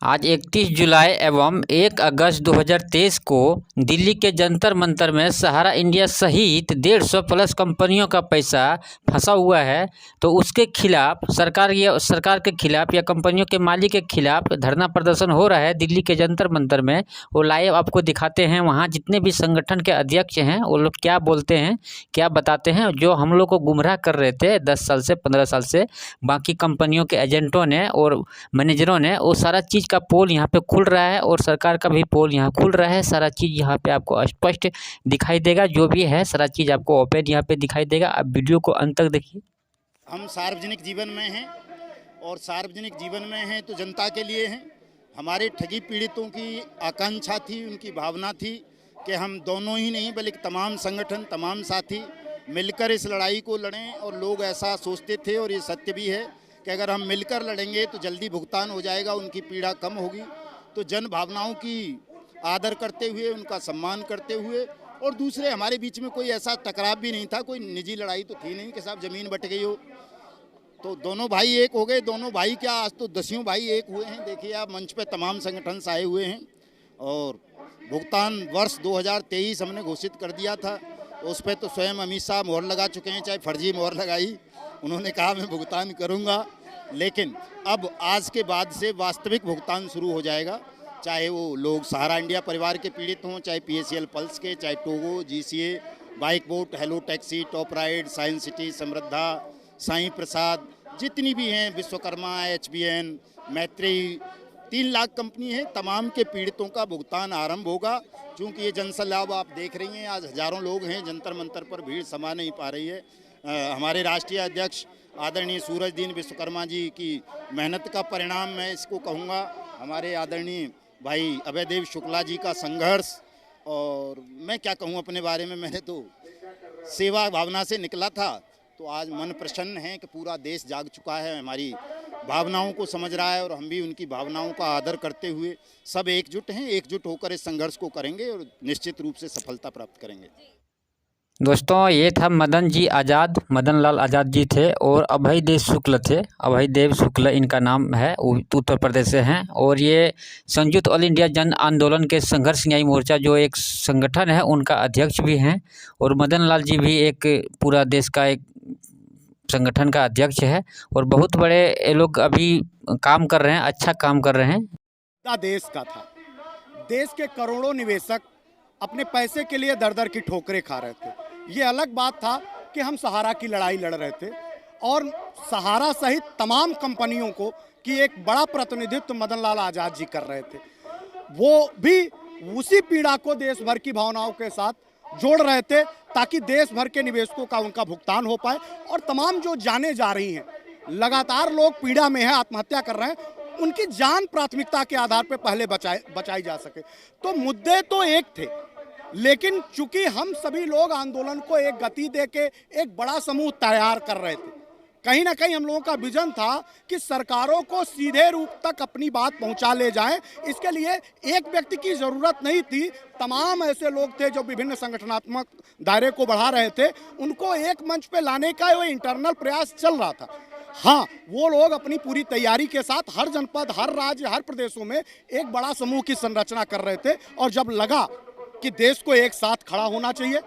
आज 31 जुलाई एवं 1 अगस्त 2023 को दिल्ली के जंतर मंतर में सहारा इंडिया सहित 150 प्लस कंपनियों का पैसा फंसा हुआ है। तो उसके खिलाफ सरकार के खिलाफ या कंपनियों के मालिक के खिलाफ धरना प्रदर्शन हो रहा है दिल्ली के जंतर मंतर में। वो लाइव आपको दिखाते हैं, वहाँ जितने भी संगठन के अध्यक्ष हैं वो लोग क्या बोलते हैं, क्या बताते हैं। जो हम लोग को गुमराह कर रहे थे 10 साल से 15 साल से बाकी कंपनियों के एजेंटों ने और मैनेजरों ने, वो सारा चीज़ का पोल यहाँ पे खुल रहा है और सरकार का भी पोल यहाँ खुल रहा है। सारा चीज़ यहाँ पे आपको स्पष्ट दिखाई देगा, जो भी है सारा चीज़ आपको ओपन यहाँ पे दिखाई देगा। आप वीडियो को अंत तक देखिए। हम सार्वजनिक जीवन में हैं और सार्वजनिक जीवन में हैं तो जनता के लिए हैं। हमारे ठगी पीड़ितों की आकांक्षा थी, उनकी भावना थी कि हम दोनों ही नहीं बल्कि तमाम संगठन, तमाम साथी मिलकर इस लड़ाई को लड़ें। और लोग ऐसा सोचते थे और ये सत्य भी है कि अगर हम मिलकर लड़ेंगे तो जल्दी भुगतान हो जाएगा, उनकी पीड़ा कम होगी। तो जन भावनाओं की आदर करते हुए, उनका सम्मान करते हुए, और दूसरे हमारे बीच में कोई ऐसा टकराव भी नहीं था, कोई निजी लड़ाई तो थी नहीं कि साहब ज़मीन बट गई हो। तो दोनों भाई एक हो गए। दोनों भाई क्या, आज तो दसियों भाई एक हुए हैं। देखिए आप, मंच पे तमाम संगठन आए हुए हैं और भुगतान वर्ष 2023 हमने घोषित कर दिया था। उस पर तो स्वयं अमित शाह मोहर लगा चुके हैं, चाहे फर्जी मोहर लगाई। उन्होंने कहा मैं भुगतान करूंगा, लेकिन अब आज के बाद से वास्तविक भुगतान शुरू हो जाएगा। चाहे वो लोग सहारा इंडिया परिवार के पीड़ित हों, चाहे PACL पल्स के, चाहे टोगो, GCA, Bike Bot, Hello Taxi, Top Ride, Science City, Samriddha, Sai Prasad, जितनी भी हैं, विश्वकर्मा, HBN, मैत्री, 3 लाख कंपनी है। तमाम के पीड़ितों का भुगतान आरंभ होगा। क्योंकि ये जनसलाब आप देख रही हैं, आज हजारों लोग हैं जंतर मंतर पर, भीड़ समा नहीं पा रही है। हमारे राष्ट्रीय अध्यक्ष आदरणीय सूरजदीन विश्वकर्मा जी की मेहनत का परिणाम मैं इसको कहूँगा। हमारे आदरणीय भाई अभयदेव शुक्ला जी का संघर्ष, और मैं क्या कहूँ अपने बारे में, मैंने तो सेवा भावना से निकला था। तो आज मन प्रसन्न है कि पूरा देश जाग चुका है, हमारी भावनाओं को समझ रहा है और हम भी उनकी भावनाओं का आदर करते हुए सब एकजुट हैं। एकजुट होकर इस संघर्ष को करेंगे और निश्चित रूप से सफलता प्राप्त करेंगे। दोस्तों, ये था मदन लाल आज़ाद जी थे और अभयदेव शुक्ल थे। अभयदेव शुक्ल इनका नाम है, उत्तर प्रदेश से हैं। और ये संयुक्त ऑल इंडिया जन आंदोलन के संघर्ष न्याय मोर्चा जो एक संगठन है उनका अध्यक्ष भी हैं। और मदन लाल जी भी एक पूरा देश का एक संगठन का अध्यक्ष है और बहुत बड़े ये लोग अभी काम कर रहे हैं, अच्छा काम कर रहे हैं। देश का था, देश के करोड़ों निवेशक अपने पैसे के लिए दर दर की ठोकरें खा रहे थे। ये अलग बात था कि हम सहारा की लड़ाई लड़ रहे थे और सहारा सहित तमाम कंपनियों को की एक बड़ा प्रतिनिधित्व मदन लाल आज़ाद जी कर रहे थे। वो भी उसी पीड़ा को देश भर की भावनाओं के साथ जोड़ रहे थे ताकि देश भर के निवेशकों का उनका भुगतान हो पाए। और तमाम जो जाने जा रही हैं, लगातार लोग पीड़ा में हैं, आत्महत्या कर रहे हैं, उनकी जान प्राथमिकता के आधार पर पहले बचाई जा सके। तो मुद्दे तो एक थे, लेकिन चूंकि हम सभी लोग आंदोलन को एक गति देके एक बड़ा समूह तैयार कर रहे थे, कहीं ना कहीं हम लोगों का विजन था कि सरकारों को सीधे रूप तक अपनी बात पहुंचा ले जाएं। इसके लिए एक व्यक्ति की जरूरत नहीं थी, तमाम ऐसे लोग थे जो विभिन्न संगठनात्मक दायरे को बढ़ा रहे थे, उनको एक मंच पे लाने का वो इंटरनल प्रयास चल रहा था। हाँ, वो लोग अपनी पूरी तैयारी के साथ हर जनपद, हर राज्य, हर प्रदेशों में एक बड़ा समूह की संरचना कर रहे थे। और जब लगा कि देश को एक साथ खड़ा होना चाहिए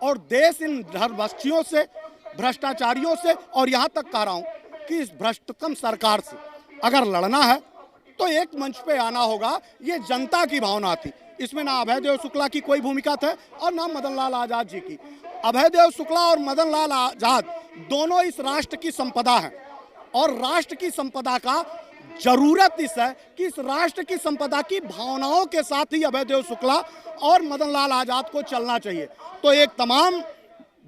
और देश इन धर्मबस्तियों से, भ्रष्टाचारियों से, और यहाँ तक कह रहा हूँ कि इस भ्रष्टतम सरकार से अगर लड़ना है तो एक मंच पे आना होगा। ये जनता की भावना थी, इसमें ना अभयदेव शुक्ला की कोई भूमिका है और ना मदन लाल आज़ाद जी की। अभयदेव शुक्ला और मदन लाल आज़ाद दोनों इस राष्ट्र की संपदा है और राष्ट्र की संपदा का जरूरत इस है कि इस राष्ट्र की संपदा की भावनाओं के साथ ही अभयदेव शुक्ला और मदन लाल आज़ाद को चलना चाहिए। तो एक तमाम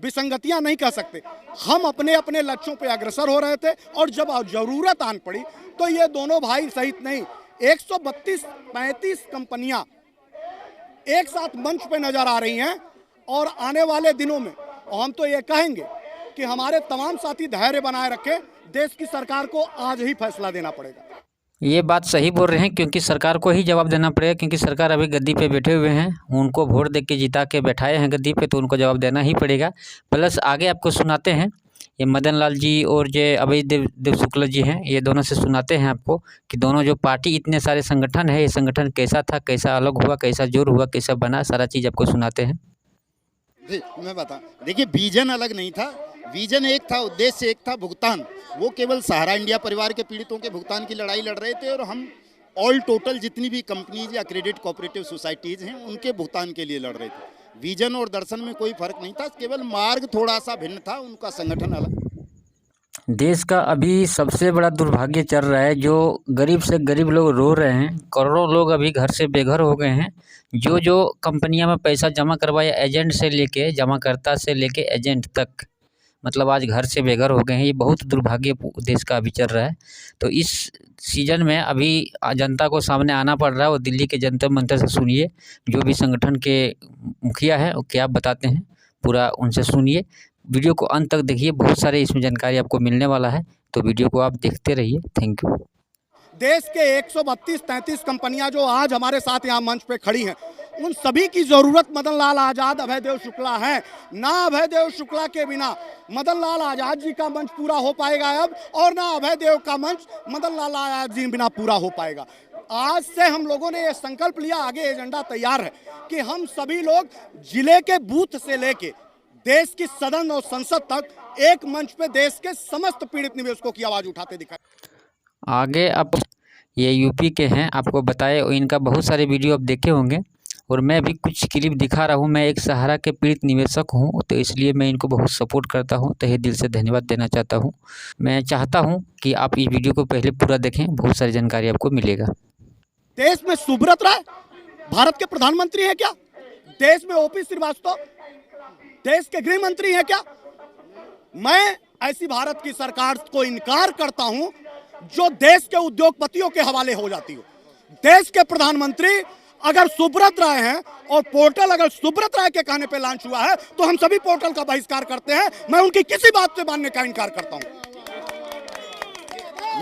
विसंगतियां नहीं कह सकते, हम अपने अपने लक्ष्यों पे अग्रसर हो रहे थे और जब जरूरत आन पड़ी तो ये दोनों भाई सहित नहीं 132-35 कंपनियां एक साथ मंच पे नजर आ रही हैं। और आने वाले दिनों में हम तो ये कहेंगे कि हमारे तमाम साथी धैर्य बनाए रखें, देश की सरकार को आज ही फैसला देना पड़ेगा। ये बात सही बोल रहे हैं, क्योंकि सरकार को ही जवाब देना पड़ेगा, क्योंकि सरकार अभी गद्दी पे बैठे हुए हैं, उनको वोट दे के जिता के बैठाए हैं गद्दी पे, तो उनको जवाब देना ही पड़ेगा। प्लस आगे आपको सुनाते हैं ये मदन लाल जी और जो अभय देव शुक्ला जी हैं, ये दोनों से सुनाते हैं आपको कि दोनों जो पार्टी इतने सारे संगठन है, ये संगठन कैसा था, कैसा अलग हुआ, कैसा जोड़ हुआ, कैसा बना, सारा चीज़ आपको सुनाते हैं। मैं बता, देखिए विजन अलग नहीं था, विजन एक था, उद्देश्य एक था, भुगतान। वो केवल सहारा इंडिया परिवार के पीड़ितों के भुगतान की लड़ाई लड़ रहे थे और हम ऑल टोटल जितनी भी कंपनीज या क्रेडिट कोऑपरेटिव सोसाइटीज हैं उनके भुगतान के लिए लड़ रहे थे। विजन और दर्शन में कोई फर्क नहीं था, केवल मार्ग थोड़ा सा भिन्न था, उनका संगठन अलग। देश का अभी सबसे बड़ा दुर्भाग्य चल रहा है, जो गरीब से गरीब लोग रो रहे हैं, करोड़ों लोग अभी घर से बेघर हो गए हैं। जो जो कंपनियां में पैसा जमा करवाया, एजेंट से लेके जमाकर्ता से लेके एजेंट तक, मतलब आज घर से बेघर हो गए हैं। ये बहुत दुर्भाग्य देश का अभी चल रहा है। तो इस सीज़न में अभी जनता को सामने आना पड़ रहा है और दिल्ली के जंतर मंतर से सुनिए, जो भी संगठन के मुखिया हैं वो क्या बताते हैं, पूरा उनसे सुनिए। वीडियो को अंत तक देखिए, बहुत सारे इसमें जानकारी आपको मिलने वाला है, तो वीडियो को आप देखते रहिए। Thank you. देश के 132-33 कंपनियां जो आज हमारे साथ यहाँ मंच पे खड़ी हैं, उन सभी की जरूरत मदन लाल आजाद, अभय देव शुक्ला है। ना अभय देव शुक्ला के बिना मदन लाल आजाद जी का मंच पूरा हो पाएगा अब, और ना अभय देव का मंच मदन लाल आजाद जी बिना पूरा हो पाएगा। आज से हम लोगों ने ये संकल्प लिया, आगे एजेंडा तैयार है कि हम सभी लोग जिले के बूथ से लेके देश की सदन और संसद तक एक मंच पे देश के समस्त पीड़ित निवेशकों की आवाज उठाते दिखाई। आगे आप ये यूपी के हैं, आपको बताए, इनका बहुत सारे वीडियो आप देखे होंगे और मैं भी कुछ क्लिप दिखा रहा हूँ। मैं एक सहारा के पीड़ित निवेशक हूँ, तो इसलिए मैं इनको बहुत सपोर्ट करता हूँ, तहे दिल से धन्यवाद देना चाहता हूँ। मैं चाहता हूँ कि आप इस वीडियो को पहले पूरा देखें, बहुत सारी जानकारी आपको मिलेगा। देश में सुब्रत राय भारत के प्रधानमंत्री है क्या? देश में ओपी श्रीवास्तव देश के गृह मंत्री है क्या? मैं ऐसी भारत की सरकार को इनकार करता हूं जो देश के उद्योगपतियों के हवाले हो जाती हो। देश के प्रधानमंत्री अगर सुब्रत राय हैं और पोर्टल अगर सुब्रत राय के कहने पे लॉन्च हुआ है, तो हम सभी पोर्टल का बहिष्कार करते हैं। मैं उनकी किसी बात से मानने का इनकार करता हूं।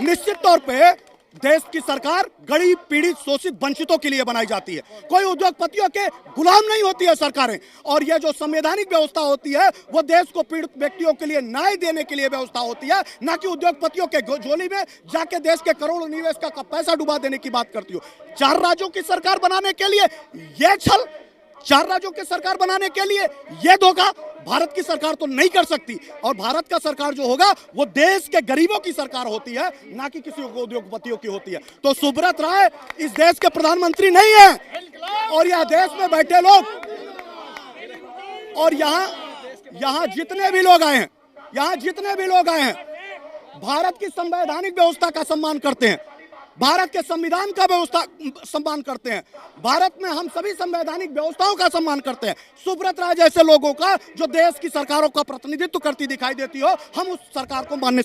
निश्चित तौर पे देश की सरकार गरीब, पीड़ित, शोषित, वंचितों के लिए बनाई जाती है, कोई उद्योगपतियों के गुलाम नहीं होती है सरकारें। और यह जो संवैधानिक व्यवस्था होती है वो देश को पीड़ित व्यक्तियों के लिए न्याय देने के लिए व्यवस्था होती है, ना कि उद्योगपतियों के झोली में जाके देश के करोड़ों निवेश का पैसा डुबा देने की बात करती हो। 4 राज्यों की सरकार बनाने के लिए यह छल, 4 राज्यों की सरकार बनाने के लिए यह धोखा भारत की सरकार तो नहीं कर सकती। और भारत का सरकार जो होगा वो देश के गरीबों की सरकार होती है, ना कि किसी उद्योगपतियों की होती है। तो सुब्रत राय इस देश के प्रधानमंत्री नहीं है। और यह देश में बैठे लोग और यहाँ जितने भी लोग आए हैं, भारत की संवैधानिक व्यवस्था का सम्मान करते हैं, भारत के संविधान का व्यवस्था सम्मान करते हैं, भारत में हम सभी संवैधानिक व्यवस्थाओं का सम्मान करते हैं। सुब्रत राय जैसे लोगों का जो देश की सरकारों का प्रतिनिधित्व करती दिखाई देती हो, हम उस सरकार को मानने।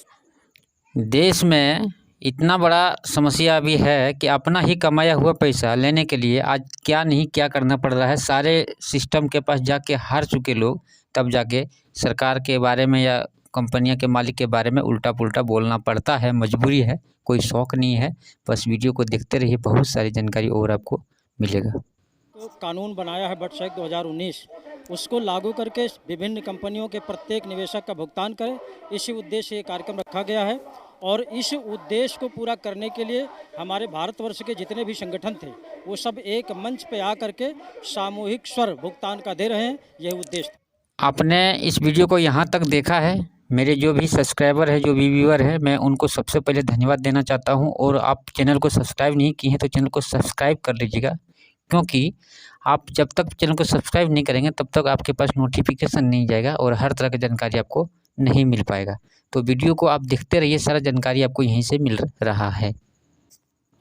देश में इतना बड़ा समस्या अभी है कि अपना ही कमाया हुआ पैसा लेने के लिए आज क्या नहीं क्या करना पड़ रहा है। सारे सिस्टम के पास जाके हार चुके लोग, तब जाके सरकार के बारे में या कंपनियों के मालिक के बारे में उल्टा पुल्टा बोलना पड़ता है, मजबूरी है, कोई शौक नहीं है। बस वीडियो को देखते रहिए, बहुत सारी जानकारी और आपको मिलेगा। तो कानून बनाया है बजट एक्ट 2019, उसको लागू करके विभिन्न कंपनियों के प्रत्येक निवेशक का भुगतान करें, इसी उद्देश्य ये कार्यक्रम रखा गया है। और इस उद्देश्य को पूरा करने के लिए हमारे भारतवर्ष के जितने भी संगठन थे वो सब एक मंच पे आकर के सामूहिक स्वर भुगतान का दे रहे हैं, यह उद्देश्य। आपने इस वीडियो को यहाँ तक देखा है, मेरे जो भी सब्सक्राइबर है, जो भी व्यूअर है, मैं उनको सबसे पहले धन्यवाद देना चाहता हूँ। और आप चैनल को सब्सक्राइब नहीं किए हैं तो चैनल को सब्सक्राइब कर लीजिएगा, क्योंकि आप जब तक चैनल को सब्सक्राइब नहीं करेंगे तब तक आपके पास नोटिफिकेशन नहीं जाएगा और हर तरह की जानकारी आपको नहीं मिल पाएगा। तो वीडियो को आप देखते रहिए, सारा जानकारी आपको यहीं से मिल रहा है।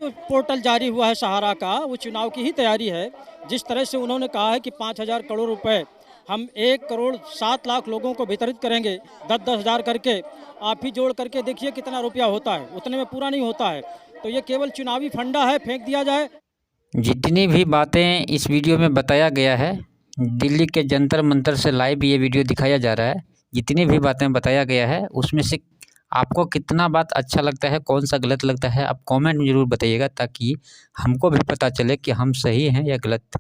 पोर्टल जारी हुआ है सहारा का, वो चुनाव की ही तैयारी है। जिस तरह से उन्होंने कहा है कि 5,000 करोड़ रुपए हम 1,07,00,000 लोगों को वितरित करेंगे, 10-10 हज़ार करके। आप ही जोड़ करके देखिए कितना रुपया होता है, उतने में पूरा नहीं होता है। तो ये केवल चुनावी फंडा है, फेंक दिया जाए। जितनी भी बातें इस वीडियो में बताया गया है, दिल्ली के जंतर मंतर से लाइव ये वीडियो दिखाया जा रहा है। जितनी भी बातें बताया गया है उसमें से आपको कितना बात अच्छा लगता है, कौन सा गलत लगता है, आप कमेंट में ज़रूर बताइएगा, ताकि हमको भी पता चले कि हम सही हैं या गलत।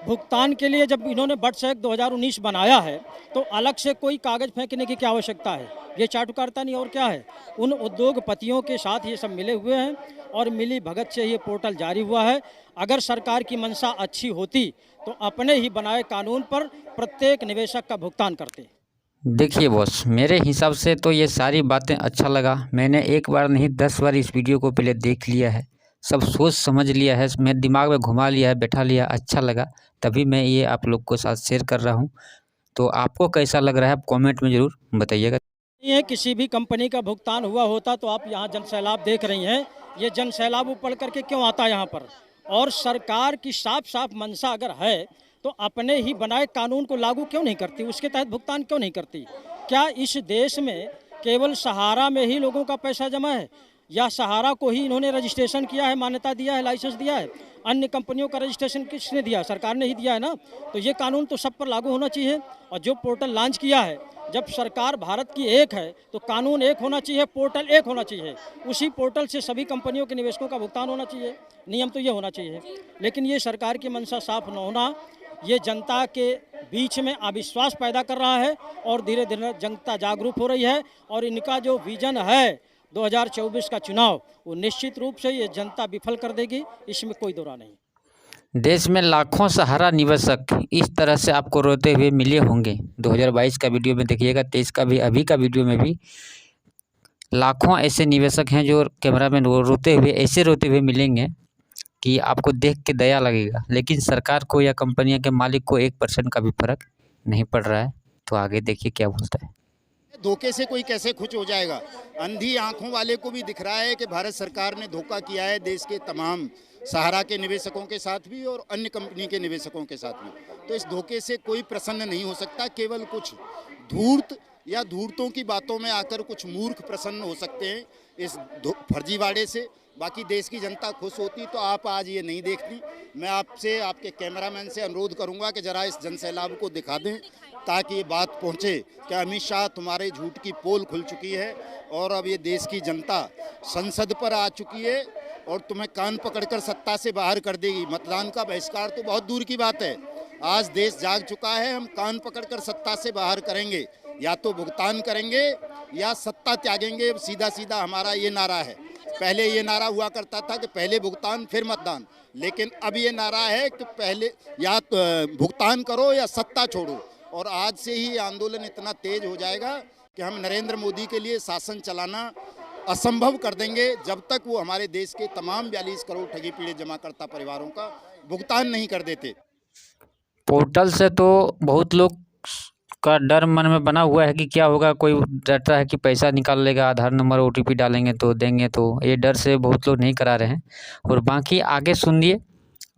भुगतान के लिए जब इन्होंने बट्स एक्ट 2019 बनाया है तो अलग से कोई कागज़ फेंकने की क्या आवश्यकता है? ये चाटुकारिता नहीं और क्या है? उन उद्योगपतियों के साथ ये सब मिले हुए हैं और मिली भगत से ये पोर्टल जारी हुआ है। अगर सरकार की मंशा अच्छी होती तो अपने ही बनाए कानून पर प्रत्येक निवेशक का भुगतान करते। देखिए बॉस, मेरे हिसाब से तो ये सारी बातें अच्छा लगा। मैंने एक बार नहीं 10 बार इस वीडियो को पहले देख लिया है, सब सोच समझ लिया है, मेरे दिमाग में घुमा लिया है, बैठा लिया, अच्छा लगा, तभी मैं ये आप लोग को साथ शेयर कर रहा हूँ। तो आपको कैसा लग रहा है आप कमेंट में ज़रूर बताइएगा। ये किसी भी कंपनी का भुगतान हुआ होता तो आप यहाँ जन सैलाब देख रही हैं, ये जन सैलाब ऊपर करके क्यों आता है यहाँ पर? और सरकार की साफ साफ मंशा अगर है तो अपने ही बनाए कानून को लागू क्यों नहीं करती, उसके तहत भुगतान क्यों नहीं करती? क्या इस देश में केवल सहारा में ही लोगों का पैसा जमा है या सहारा को ही इन्होंने रजिस्ट्रेशन किया है, मान्यता दिया है, लाइसेंस दिया है? अन्य कंपनियों का रजिस्ट्रेशन किसने दिया? सरकार ने ही दिया है ना। तो ये कानून तो सब पर लागू होना चाहिए। और जो पोर्टल लॉन्च किया है, जब सरकार भारत की एक है तो कानून एक होना चाहिए, पोर्टल एक होना चाहिए, उसी पोर्टल से सभी कंपनियों के निवेशकों का भुगतान होना चाहिए। नियम तो ये होना चाहिए, लेकिन ये सरकार की मंशा साफ न होना ये जनता के बीच में अविश्वास पैदा कर रहा है और धीरे धीरे जनता जागरूक हो रही है। और इनका जो विजन है 2024 का चुनाव, वो निश्चित रूप से ये जनता विफल कर देगी, इसमें कोई दो राय नहीं। देश में लाखों सहारा निवेशक इस तरह से आपको रोते हुए मिले होंगे। 2022 का वीडियो में देखिएगा, 23 का भी, अभी का वीडियो में भी लाखों ऐसे निवेशक हैं जो कैमरा में रोते हुए, ऐसे रोते हुए मिलेंगे कि आपको देख के दया लगेगा। लेकिन सरकार को या कंपनियों के मालिक को 1% का भी फर्क नहीं पड़ रहा है। तो आगे देखिए क्या बोलता है। धोखे से कोई कैसे खुश हो जाएगा? अंधी आंखों वाले को भी दिख रहा है कि भारत सरकार ने धोखा किया है देश के तमाम सहारा के निवेशकों के साथ भी और अन्य कंपनी के निवेशकों के साथ भी। तो इस धोखे से कोई प्रसन्न नहीं हो सकता। केवल कुछ धूर्त या धूर्तों की बातों में आकर कुछ मूर्ख प्रसन्न हो सकते हैं इस फर्जीवाड़े से। बाकी देश की जनता खुश होती तो आप आज ये नहीं देखती। मैं आपसे, आपके कैमरामैन से अनुरोध करूंगा कि ज़रा इस जनसैलाब को दिखा दें ताकि ये बात पहुंचे कि अमित शाह, तुम्हारे झूठ की पोल खुल चुकी है और अब ये देश की जनता संसद पर आ चुकी है और तुम्हें कान पकड़कर सत्ता से बाहर कर देगी। मतदान का बहिष्कार तो बहुत दूर की बात है, आज देश जाग चुका है। हम कान पकड़कर सत्ता से बाहर करेंगे, या तो भुगतान करेंगे या सत्ता त्यागेंगे। सीधा सीधा हमारा ये नारा है। पहले ये नारा हुआ करता था कि पहले भुगतान फिर मतदान, लेकिन अब ये नारा है कि पहले या तो भुगतान करो या सत्ता छोड़ो। और आज से ही आंदोलन इतना तेज हो जाएगा कि हम नरेंद्र मोदी के लिए शासन चलाना असंभव कर देंगे जब तक वो हमारे देश के तमाम 42 करोड़ ठगी पीड़ित जमाकर्ता परिवारों का भुगतान नहीं कर देते। पोर्टल से तो बहुत लोग का डर मन में बना हुआ है कि क्या होगा, कोई डरता है कि पैसा निकाल लेगा, आधार नंबर OTP डालेंगे तो देंगे, तो ये डर से बहुत लोग नहीं करा रहे हैं। और बाकी आगे सुनिए,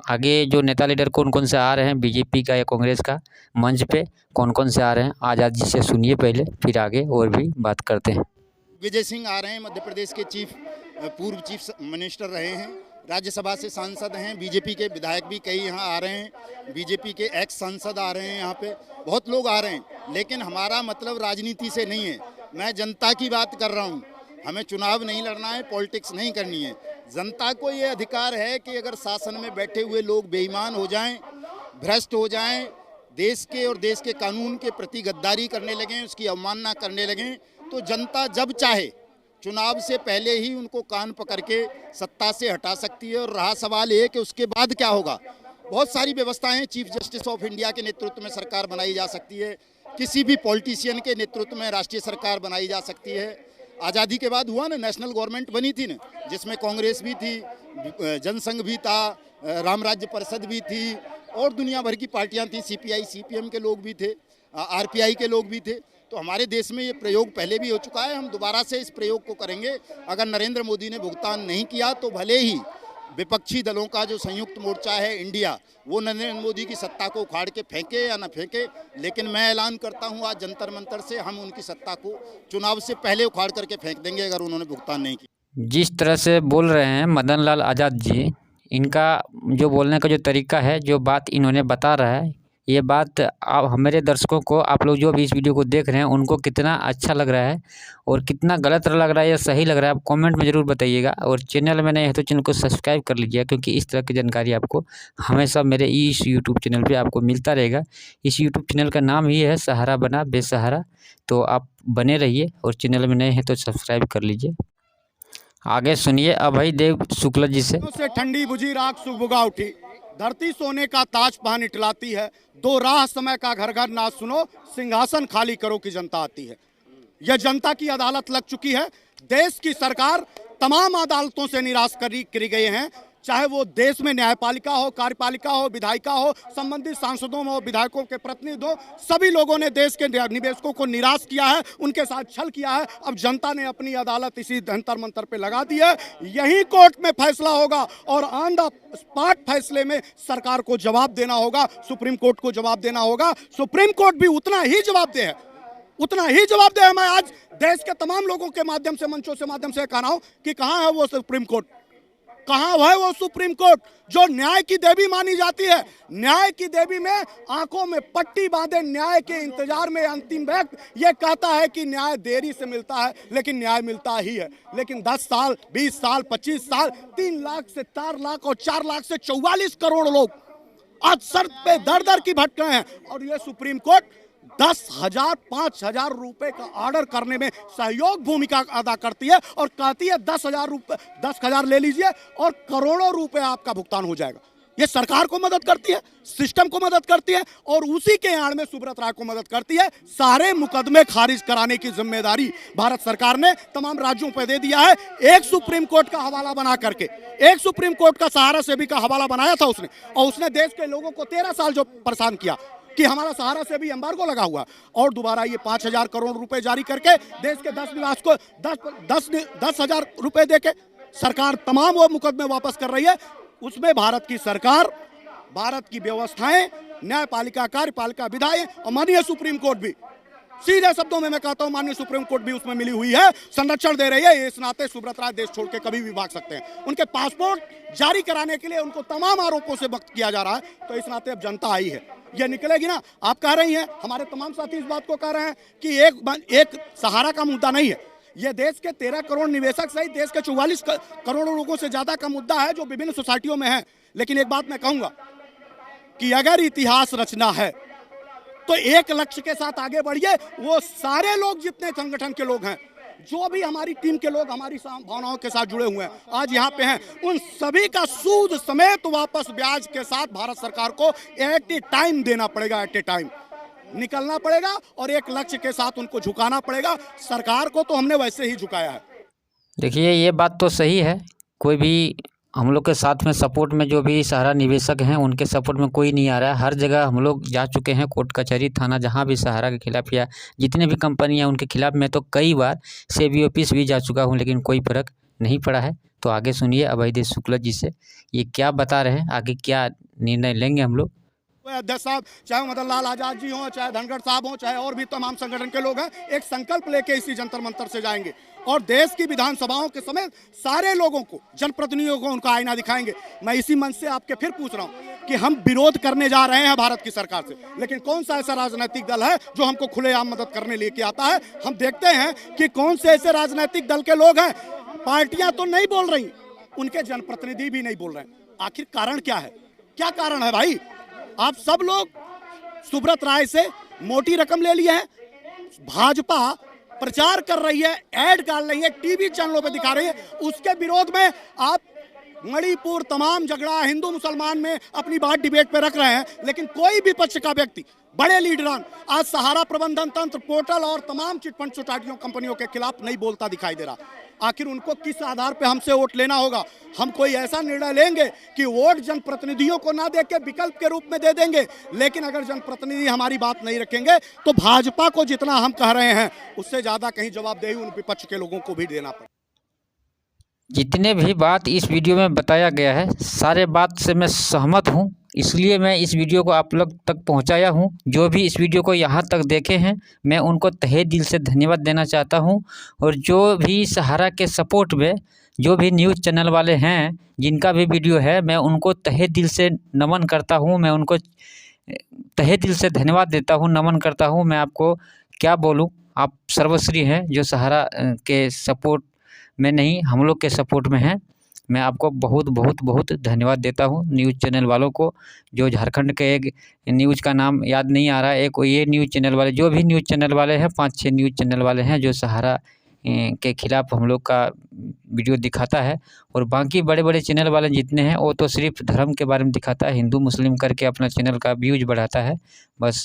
आगे जो नेता लीडर कौन कौन से आ रहे हैं बीजेपी का या कांग्रेस का मंच पे, कौन कौन से आ रहे हैं, आज़ाद जी से सुनिए पहले, फिर आगे और भी बात करते हैं। विजय सिंह आ रहे हैं, मध्य प्रदेश के पूर्व चीफ मिनिस्टर रहे हैं, राज्यसभा से सांसद हैं, बीजेपी के विधायक भी कई यहाँ आ रहे हैं, बीजेपी के एक्स सांसद आ रहे हैं, यहाँ पे बहुत लोग आ रहे हैं। लेकिन हमारा मतलब राजनीति से नहीं है, मैं जनता की बात कर रहा हूँ। हमें चुनाव नहीं लड़ना है, पॉलिटिक्स नहीं करनी है। जनता को ये अधिकार है कि अगर शासन में बैठे हुए लोग बेईमान हो जाएं, भ्रष्ट हो जाएं, देश के और देश के कानून के प्रति गद्दारी करने लगें, उसकी अवमानना करने लगें, तो जनता जब चाहे चुनाव से पहले ही उनको कान पकड़ के सत्ता से हटा सकती है। और रहा सवाल ये कि उसके बाद क्या होगा, बहुत सारी व्यवस्थाएं चीफ जस्टिस ऑफ इंडिया के नेतृत्व में सरकार बनाई जा सकती है, किसी भी पॉलिटिशियन के नेतृत्व में राष्ट्रीय सरकार बनाई जा सकती है। आज़ादी के बाद हुआ ना, नेशनल गवर्नमेंट बनी थी ना, जिसमें कांग्रेस भी थी, जनसंघ भी था, राम राज्य परिषद भी थी और दुनिया भर की पार्टियां थी, CPI CPM के लोग भी थे, RPI के लोग भी थे। तो हमारे देश में ये प्रयोग पहले भी हो चुका है, हम दोबारा से इस प्रयोग को करेंगे। अगर नरेंद्र मोदी ने भुगतान नहीं किया तो भले ही विपक्षी दलों का जो संयुक्त मोर्चा है इंडिया, वो नरेंद्र मोदी की सत्ता को उखाड़ के फेंके या न फेंके, लेकिन मैं ऐलान करता हूं आज जंतर मंतर से, हम उनकी सत्ता को चुनाव से पहले उखाड़ करके फेंक देंगे अगर उन्होंने भुगतान नहीं किया। जिस तरह से बोल रहे हैं मदन लाल आज़ाद जी, इनका जो बोलने का जो तरीका है, जो बात इन्होंने बता रहा है ये बात आप मेरे दर्शकों को, आप लोग जो भी इस वीडियो को देख रहे हैं उनको कितना अच्छा लग रहा है और कितना गलत लग रहा है या सही लग रहा है, आप कमेंट में ज़रूर बताइएगा। और चैनल में नए हैं तो चैनल को सब्सक्राइब कर लीजिए, क्योंकि इस तरह की जानकारी आपको हमेशा मेरे इस यूट्यूब चैनल पे आपको मिलता रहेगा। इस यूट्यूब चैनल का नाम ही है सहारा बना बेसहारा। तो आप बने रहिए और चैनल में नए हैं तो सब्सक्राइब कर लीजिए। आगे सुनिए अभय देव शुक्ला जी से। ठंडी बुझी राख सुबुगा उठी, धरती सोने का ताज पहन इटलाती है, दो राह समय का घर घर ना सुनो, सिंहासन खाली करो की जनता आती है। यह जनता की अदालत लग चुकी है। देश की सरकार तमाम अदालतों से निराश करी गई हैं, चाहे वो देश में न्यायपालिका हो, कार्यपालिका हो, विधायिका हो, संबंधित सांसदों हो, विधायकों के प्रतिनिधि हो, सभी लोगों ने देश के निवेशकों को निराश किया है, उनके साथ छल किया है। अब जनता ने अपनी अदालत इसी जंतर मंतर पे लगा दी है। यही कोर्ट में फैसला होगा और ऑन द स्पॉट फैसले में सरकार को जवाब देना होगा, सुप्रीम कोर्ट को जवाब देना होगा। सुप्रीम कोर्ट भी उतना ही जवाबदेह है, उतना ही जवाबदेह है। मैं आज देश के तमाम लोगों के माध्यम से, मंचों से माध्यम से कह रहा हूं कि कहां है वो सुप्रीम कोर्ट, कहां है वो सुप्रीम कोर्ट जो न्याय की देवी मानी जाती है। न्याय की देवी में आंखों में पट्टी बांधे न्याय के इंतजार में अंतिम व्यक्ति ये कहता है कि न्याय देरी से मिलता है, लेकिन न्याय मिलता ही है। लेकिन 10 साल, 20 साल, 25 साल, 3 लाख से 4 लाख और 4 लाख से 44 करोड़ लोग आज सर पे दर दर की भटक रहे हैं। और ये सुप्रीम कोर्ट 10,000, 5,000 रुपए का ऑर्डर करने में सहयोग भूमिका अदा करती है और कहती है 10,000 ले लीजिए और करोड़ों रुपए आपका भुगतान हो जाएगा। ये सरकार को मदद करती है, सिस्टम को मदद करती है और उसी के आड़ में सुब्रत राय को मदद करती है। सारे मुकदमे खारिज कराने की जिम्मेदारी भारत सरकार ने तमाम राज्यों पर दे दिया है। एक सुप्रीम कोर्ट का हवाला बना करके, एक सुप्रीम कोर्ट का सहारा सेबी का हवाला बनाया था उसने, और उसने देश के लोगों को 13 साल जो परेशान किया कि हमारा सहारा से भी एम्बार्गो लगा हुआ, और दोबारा ये 5,000 करोड़ रुपए जारी करके देश के 10 निवास को 10,000 रुपए देके सरकार तमाम वो मुकदमे वापस कर रही है। उसमें भारत की सरकार, भारत की व्यवस्थाएं, न्यायपालिका, कार्यपालिका, विधायक और माननीय सुप्रीम कोर्ट भी, सीधे शब्दों में मैं कहता हूं माननीय सुप्रीम कोर्ट भी उसमें मिली हुई है, संरक्षण दे रही है। इस नाते सुब्रत राय देश छोड़ के कभी भी भाग सकते हैं। उनके पासपोर्ट जारी कराने के लिए उनको तमाम आरोपों से मुक्त किया जा रहा है। तो इस नाते अब जनता आई है, ये निकलेगी ना। आप कह रही हैं, हमारे तमाम साथी इस बात को कह रहे हैं कि एक सहारा का मुद्दा नहीं है, ये देश के 13 करोड़ निवेशक सहित देश के 44 करोड़ लोगों से ज्यादा का मुद्दा है जो विभिन्न सोसाइटियों में है। लेकिन एक बात मैं कहूंगा कि अगर इतिहास रचना है तो एक लक्ष्य के साथ आगे बढ़िए। वो सारे लोग जितने संगठन के लोग हैं, जो भी हमारी टीम के लोग हमारी भावनाओं के साथ जुड़े हुए हैं, आज यहाँ पे हैं, उन सभी का सूद समेत वापस ब्याज के साथ भारत सरकार को एट ए टाइम देना पड़ेगा, एट ए टाइम निकलना पड़ेगा और एक लक्ष्य के साथ उनको झुकाना पड़ेगा। सरकार को तो हमने वैसे ही झुकाया है। देखिए ये बात तो सही है, कोई भी हम लोग के साथ में सपोर्ट में जो भी सहारा निवेशक हैं उनके सपोर्ट में कोई नहीं आ रहा है। हर जगह हम लोग जा चुके हैं, कोर्ट कचहरी थाना, जहां भी सहारा के खिलाफ या जितने भी कंपनी हैं उनके खिलाफ मैं तो कई बार सेबी ऑफिस भी जा चुका हूं, लेकिन कोई फर्क नहीं पड़ा है। तो आगे सुनिए अभय देव शुक्ला जी से, ये क्या बता रहे हैं, आगे क्या निर्णय लेंगे हम लोग। अध्यक्ष साहब, चाहे मदन लाल आजाद जी हों, चाहे धनखड़ साहब हों, चाहे और भी तमाम संगठन के लोग हैं, एक संकल्प लेके इसी जंतर मंतर से जाएंगे और देश की विधानसभाओं के समेत सारे लोगों को, जनप्रतिनिधियों को उनका आईना दिखाएंगे। मैं इसी मंच से आपके फिर पूछ रहा हूं कि हम विरोध करने जा रहे हैं भारत की सरकार से, लेकिन कौन सा ऐसा राजनीतिक दल है जो हमको खुलेआम मदद करने लेके आता है। हम देखते हैं कि कौन से ऐसे राजनीतिक दल के लोग हैं, पार्टियां तो नहीं बोल रही, उनके जनप्रतिनिधि भी नहीं बोल रहे हैं। आखिर कारण क्या है, क्या कारण है भाई? आप सब लोग सुब्रत राय से मोटी रकम ले लिए हैं, भाजपा प्रचार कर रही है, ऐड डाल रही है, टीवी चैनलों पे दिखा रही है, उसके विरोध में आप मणिपुर तमाम झगड़ा हिंदू मुसलमान में अपनी बात डिबेट पे रख रहे हैं। लेकिन कोई विपक्ष का व्यक्ति, बड़े लीडरान आज सहारा प्रबंधन तंत्र, पोर्टल और तमाम चिटफंड सोसाइटियों, कंपनियों के खिलाफ नहीं बोलता दिखाई दे रहा। आखिर उनको किस आधार पे हमसे वोट लेना होगा? हम कोई ऐसा निर्णय लेंगे कि वोट जनप्रतिनिधियों को ना देके विकल्प के रूप में दे देंगे, लेकिन अगर जनप्रतिनिधि हमारी बात नहीं रखेंगे तो भाजपा को जितना हम कह रहे हैं उससे ज्यादा कहीं जवाबदेही उन विपक्ष के लोगों को भी देना पड़ेगा। जितने भी बात इस वीडियो में बताया गया है सारे बात से मैं सहमत हूं, इसलिए मैं इस वीडियो को आप लोग तक पहुंचाया हूं। जो भी इस वीडियो को यहां तक देखे हैं मैं उनको तहे दिल से धन्यवाद देना चाहता हूं। और जो भी सहारा के सपोर्ट में जो भी न्यूज़ चैनल वाले हैं जिनका भी वीडियो है, मैं उनको तहे दिल से नमन करता हूं, मैं उनको तहे दिल से धन्यवाद देता हूँ, नमन करता हूँ। मैं आपको क्या बोलूँ, आप सर्वश्री हैं जो सहारा के सपोर्ट में नहीं, हम लोग के सपोर्ट में हैं। मैं आपको बहुत बहुत बहुत धन्यवाद देता हूँ। न्यूज़ चैनल वालों को, जो झारखंड के एक न्यूज़ का नाम याद नहीं आ रहा है, एक ये न्यूज़ चैनल वाले, जो भी न्यूज़ चैनल वाले हैं, 5-6 न्यूज़ चैनल वाले हैं जो सहारा के खिलाफ हम लोग का वीडियो दिखाता है। और बाकी बड़े बड़े चैनल वाले जितने हैं वो तो सिर्फ धर्म के बारे में दिखाता है, हिंदू मुस्लिम करके अपना चैनल का व्यूज बढ़ाता है। बस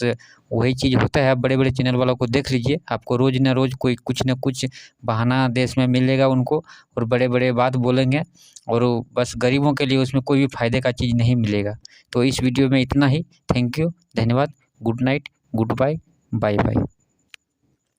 वही चीज़ होता है। आप बड़े बड़े चैनल वालों को देख लीजिए, आपको रोज़ ना रोज़ कोई कुछ ना कुछ बहाना देश में मिलेगा उनको, और बड़े बड़े बात बोलेंगे, और बस गरीबों के लिए उसमें कोई भी फ़ायदे का चीज़ नहीं मिलेगा। तो इस वीडियो में इतना ही। थैंक यू, धन्यवाद, good night, goodbye, bye bye.